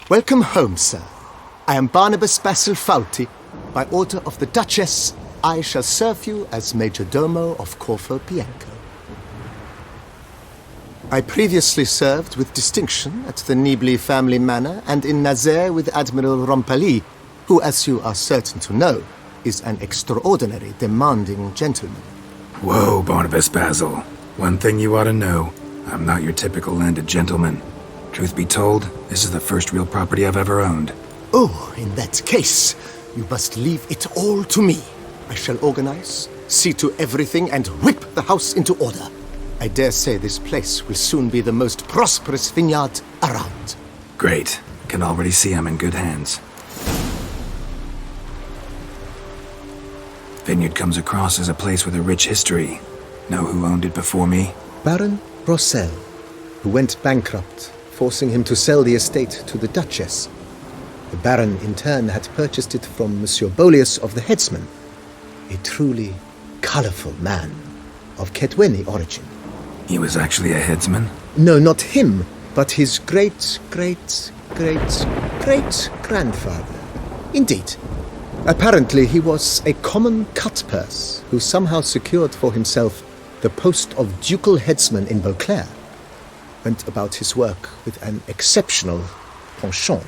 Welcome home, sir. I am Barnabas Basil Fawlty. By order of the Duchess, I shall serve you as Major Domo of Corvo Bianco. I previously served with distinction at the Nibley family manor and in Nazaire with Admiral Rompali, who, as you are certain to know, is an extraordinary, demanding gentleman. Whoa, Barnabas Basil. One thing you ought to know. I'm not your typical landed gentleman. Truth be told, this is the first real property I've ever owned. Oh, in that case, you must leave it all to me. I shall organize, see to everything, and whip the house into order. I dare say this place will soon be the most prosperous vineyard around. Great. Can already see I'm in good hands. Vineyard comes across as a place with a rich history. Know who owned it before me? Baron Rossel, who went bankrupt, forcing him to sell the estate to the Duchess. The Baron, in turn, had purchased it from Monsieur Boleus of the Headsman, a truly colourful man of Kedweni origin. He was actually a headsman? No, not him, but his great-great-great-great-grandfather. Indeed. Apparently, he was a common cut-purse who somehow secured for himself the post of ducal headsman in Beauclair, went about his work with an exceptional penchant.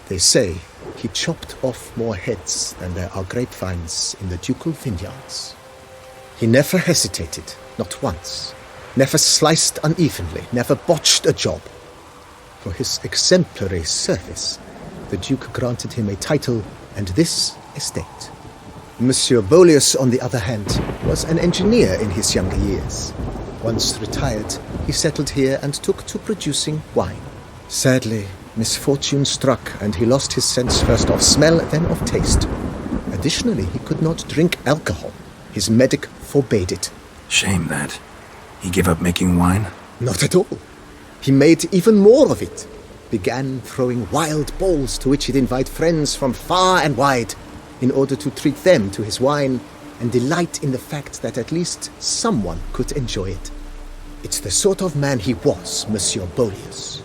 They say he chopped off more heads than there are grapevines in the ducal vineyards. He never hesitated, not once, never sliced unevenly, never botched a job. For his exemplary service, the Duke granted him a title and this estate. Monsieur Boleus, on the other hand, was an engineer in his younger years. Once retired, he settled here and took to producing wine. Sadly, misfortune struck and he lost his sense first of smell, then of taste. Additionally, he could not drink alcohol. His medic forbade it. Shame that. He gave up making wine? Not at all. He made even more of it. Began throwing wild balls to which he'd invite friends from far and wide in order to treat them to his wine and delight in the fact that at least someone could enjoy it. It's the sort of man he was, Monsieur Boleus.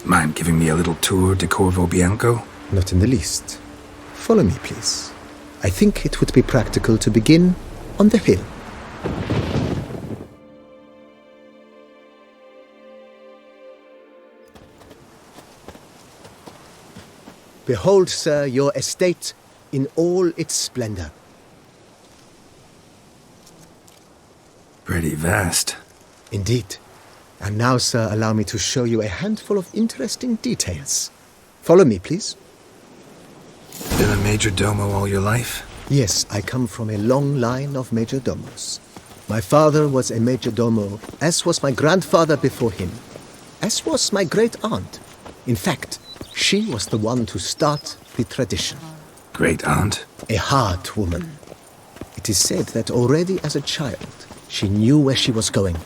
Mind giving me a little tour de Corvo Bianco? Not in the least. Follow me, please. I think it would be practical to begin on the hill. Behold, sir, your estate in all its splendor. Pretty vast. Indeed. And now, sir, allow me to show you a handful of interesting details. Follow me, please. Been a major domo all your life? Yes, I come from a long line of major domos. My father was a major domo, as was my grandfather before him, as was my great-aunt. In fact, she was the one to start the tradition. Great-aunt? A hard woman. It is said that already as a child, she knew where she was going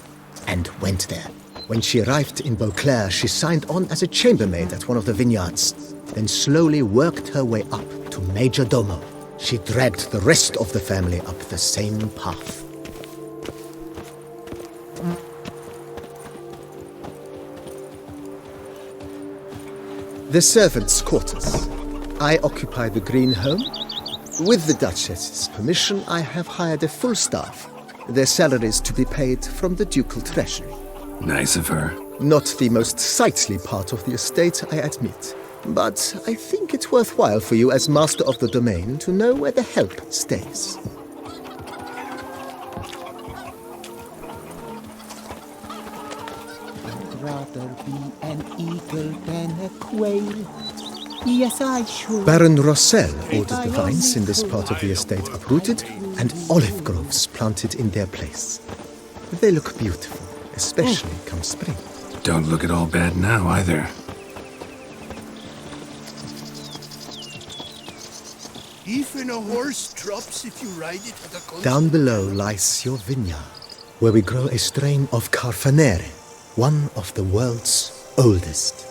and went there. When she arrived in Beauclair, she signed on as a chambermaid at one of the vineyards, then slowly worked her way up to major domo. She dragged the rest of the family up the same path. The servants' quarters. I occupy the green home. With the Duchess's permission, I have hired a full staff. Their salaries to be paid from the ducal treasury. Nice of her. Not the most sightly part of the estate, I admit. But I think it worthwhile for you as master of the domain to know where the help stays. I'd rather be an eagle than a quail. Yes, I should. Baron Rossel ordered the vines in this part of the estate uprooted and olive groves planted in their place. They look beautiful, especially come spring. Don't look at all bad now, either. Even a horse drops if you ride it at a concert. Down below lies your vineyard, where we grow a strain of Carfanere, one of the world's oldest.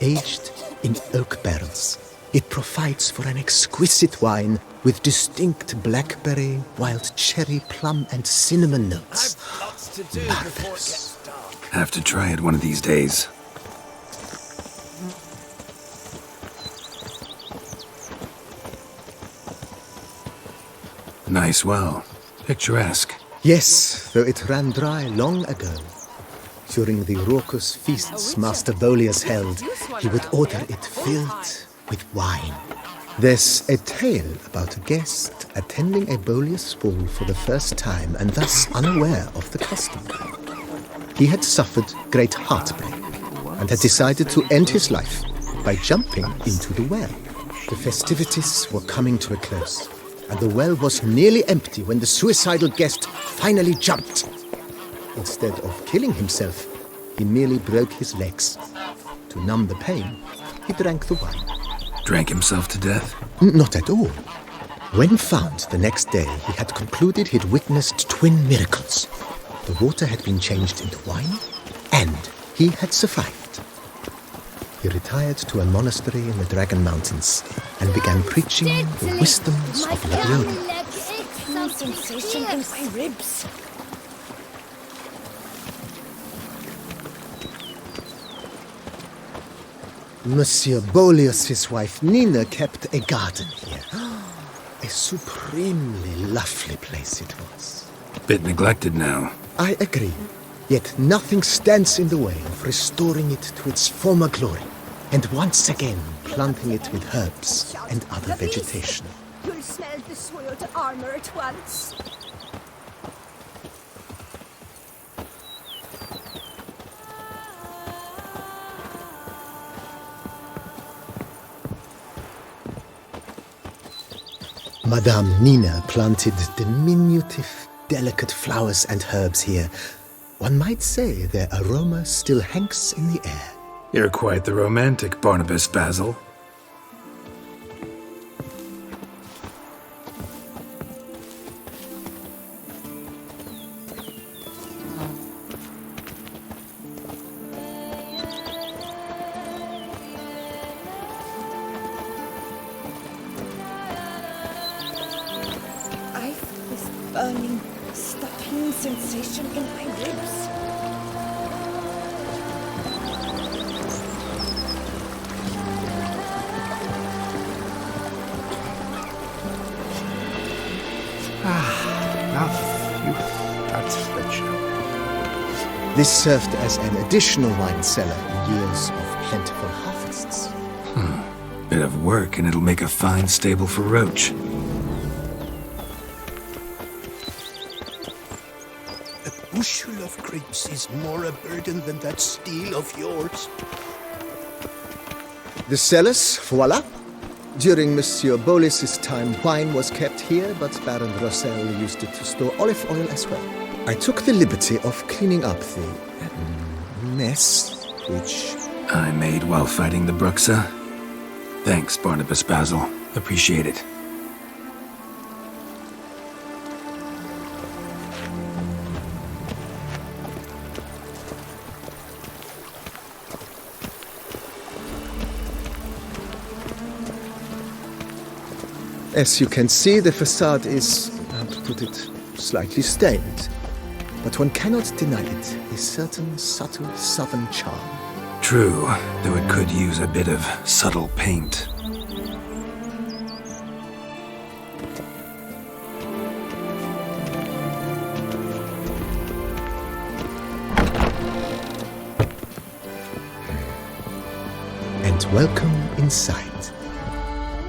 Aged in oak barrels, it provides for an exquisite wine with distinct blackberry, wild cherry, plum, and cinnamon notes. Lots to do before it gets dark. Have to try it one of these days. Nice well. Picturesque. Yes, though it ran dry long ago. During the raucous feasts Master Bolius held, he would order it filled with wine. There's a tale about a guest attending a Bolius ball for the first time and thus unaware of the custom. He had suffered great heartbreak and had decided to end his life by jumping into the well. The festivities were coming to a close, and the well was nearly empty when the suicidal guest finally jumped. Instead of killing himself, he merely broke his legs. To numb the pain, he drank the wine. Drank himself to death? Not at all. When found the next day, he had concluded he'd witnessed twin miracles. The water had been changed into wine, and he had survived. He retired to a monastery in the Dragon Mountains and began preaching the wisdoms of Labiola. Some sensation in my ribs. Monsieur Bolius' wife Nina kept a garden here. A supremely lovely place it was. Bit neglected now. I agree. Yet nothing stands in the way of restoring it to its former glory, and once again planting it with herbs and other vegetation. You'll smell the soiled armor at once. Madame Nina planted diminutive, delicate flowers and herbs here. One might say their aroma still hangs in the air. You're quite the romantic, Barnabas Basil. I feel this burning, stuffing sensation in my ribs. Enough, youth. That's the joke. This served as an additional wine cellar in years of plentiful harvests. Bit of work and it'll make a fine stable for Roach. A bushel of grapes is more a burden than that steel of yours. The cellars, voila. During Monsieur Bolis's time, wine was kept here, but Baron Rossel used it to store olive oil as well. I took the liberty of cleaning up the mess, which... I made while fighting the Bruxa. Thanks, Barnabas Basil. Appreciate it. As you can see, the facade is, how to put it, slightly stained. But one cannot deny it, a certain subtle southern charm. True, though it could use a bit of subtle paint. And welcome inside.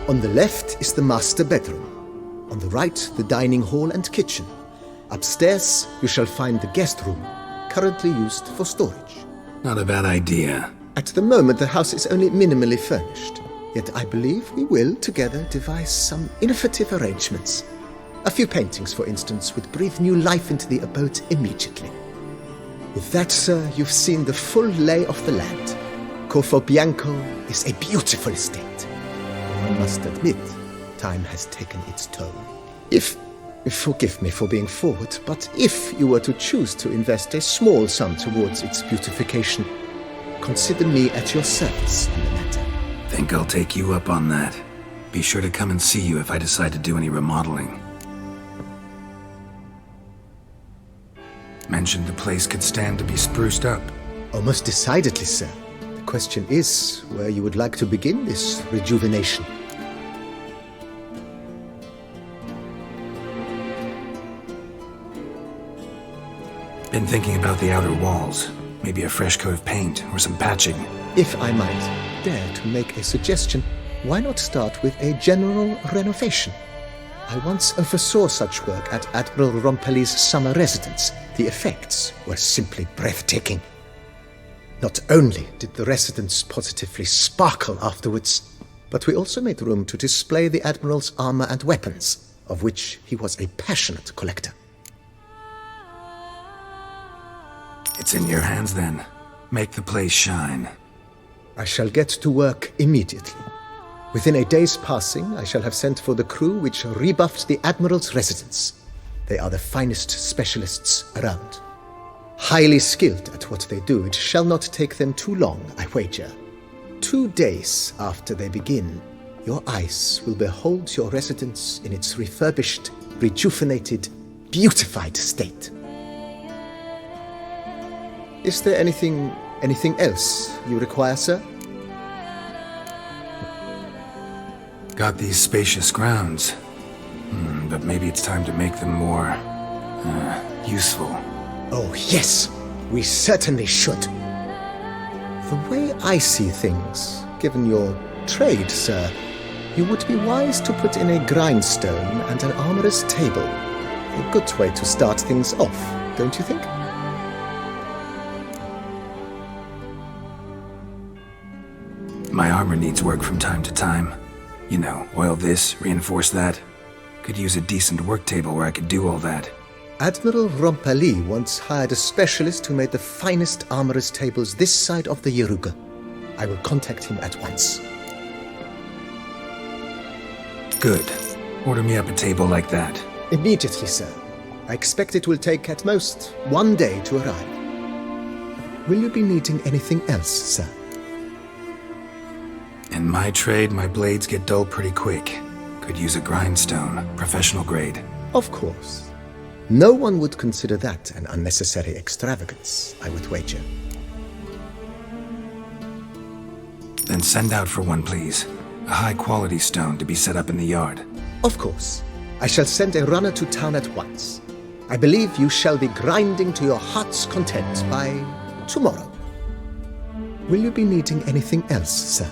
On the left is the master bedroom. On the right, the dining hall and kitchen. Upstairs, you shall find the guest room, currently used for storage. Not a bad idea. At the moment, the house is only minimally furnished. Yet I believe we will, together, devise some innovative arrangements. A few paintings, for instance, would breathe new life into the abode immediately. With that, sir, you've seen the full lay of the land. Corvo Bianco is a beautiful estate. I must admit, time has taken its toll. Forgive me for being forward, but if you were to choose to invest a small sum towards its beautification, consider me at your service on the matter. Think I'll take you up on that. Be sure to come and see you if I decide to do any remodeling. Mentioned the place could stand to be spruced up. Oh, most decidedly, sir. The question is where you would like to begin this rejuvenation. Been thinking about the outer walls. Maybe a fresh coat of paint or some patching. If I might dare to make a suggestion, why not start with a general renovation? I once oversaw such work at Admiral Rompelli's summer residence. The effects were simply breathtaking. Not only did the residence positively sparkle afterwards, but we also made room to display the Admiral's armor and weapons, of which he was a passionate collector. It's in your hands then. Make the place shine. I shall get to work immediately. Within a day's passing, I shall have sent for the crew which rebuffed the Admiral's residence. They are the finest specialists around. Highly skilled at what they do, it shall not take them too long, I wager. 2 days after they begin, your eyes will behold your residence in its refurbished, rejuvenated, beautified state. Is there anything else you require, sir? Got these spacious grounds. But maybe it's time to make them more, useful. Oh, yes, we certainly should. The way I see things, given your trade, sir, you would be wise to put in a grindstone and an armorer's table. A good way to start things off, don't you think? My armor needs work from time to time. You know, oil this, reinforce that. Could use a decent work table where I could do all that. Admiral Rompelli once hired a specialist who made the finest armorer's tables this side of the Yaruga. I will contact him at once. Good. Order me up a table like that. Immediately, sir. I expect it will take at most 1 day to arrive. Will you be needing anything else, sir? In my trade, my blades get dull pretty quick. Could use a grindstone, professional grade. Of course. No one would consider that an unnecessary extravagance, I would wager. Then send out for one, please. A high-quality stone to be set up in the yard. Of course. I shall send a runner to town at once. I believe you shall be grinding to your heart's content by tomorrow. Will you be needing anything else, sir?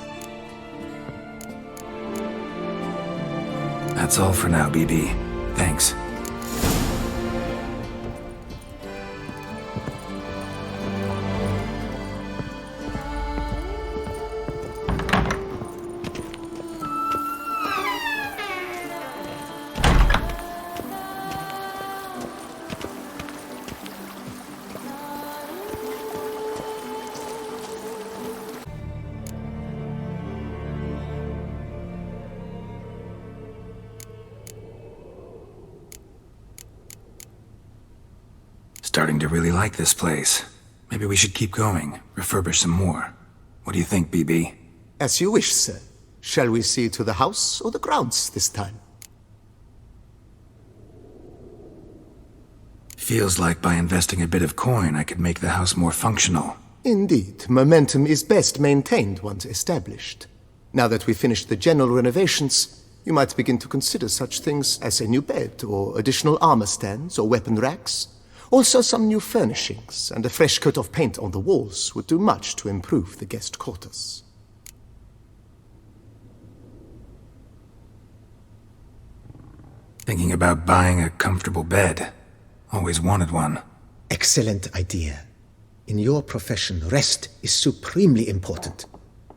That's all for now, BB. Thanks. Starting to really like this place. Maybe we should keep going, refurbish some more. What do you think, BB? As you wish, sir. Shall we see to the house or the grounds this time? Feels like by investing a bit of coin, I could make the house more functional. Indeed, momentum is best maintained once established. Now that we've finished the general renovations, you might begin to consider such things as a new bed, or additional armor stands, or weapon racks. Also, some new furnishings and a fresh coat of paint on the walls would do much to improve the guest quarters. Thinking about buying a comfortable bed. Always wanted one. Excellent idea. In your profession, rest is supremely important.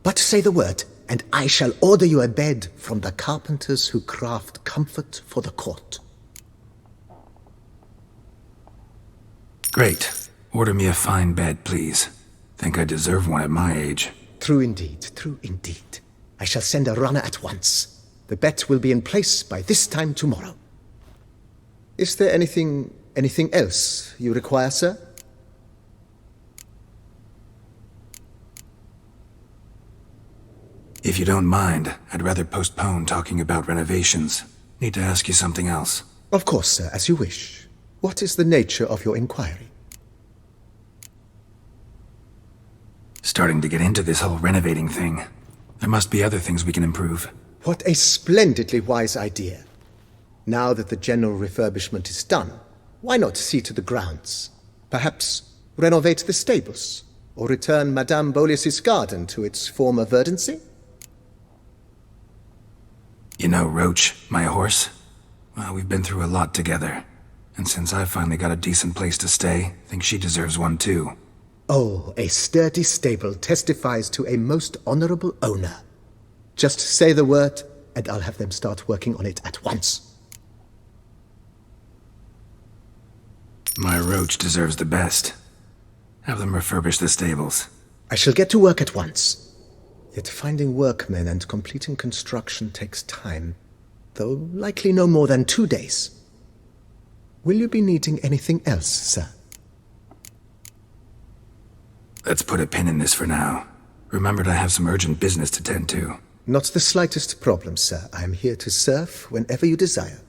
But say the word, and I shall order you a bed from the carpenters who craft comfort for the court. Great. Order me a fine bed, please. Think I deserve one at my age. True indeed, true indeed. I shall send a runner at once. The bet will be in place by this time tomorrow. Is there anything else you require, sir? If you don't mind, I'd rather postpone talking about renovations. Need to ask you something else. Of course, sir, as you wish. What is the nature of your inquiry? Starting to get into this whole renovating thing. There must be other things we can improve. What a splendidly wise idea. Now that the general refurbishment is done, why not see to the grounds? Perhaps renovate the stables, or return Madame Bolis's garden to its former verdancy? You know Roach, my horse? Well, we've been through a lot together. And since I finally got a decent place to stay, I think she deserves one too. Oh, a sturdy stable testifies to a most honorable owner. Just say the word, and I'll have them start working on it at once. My Roach deserves the best. Have them refurbish the stables. I shall get to work at once. Yet finding workmen and completing construction takes time, though likely no more than 2 days. Will you be needing anything else, sir? Let's put a pin in this for now. Remembered I have some urgent business to tend to. Not the slightest problem, sir. I am here to serve whenever you desire.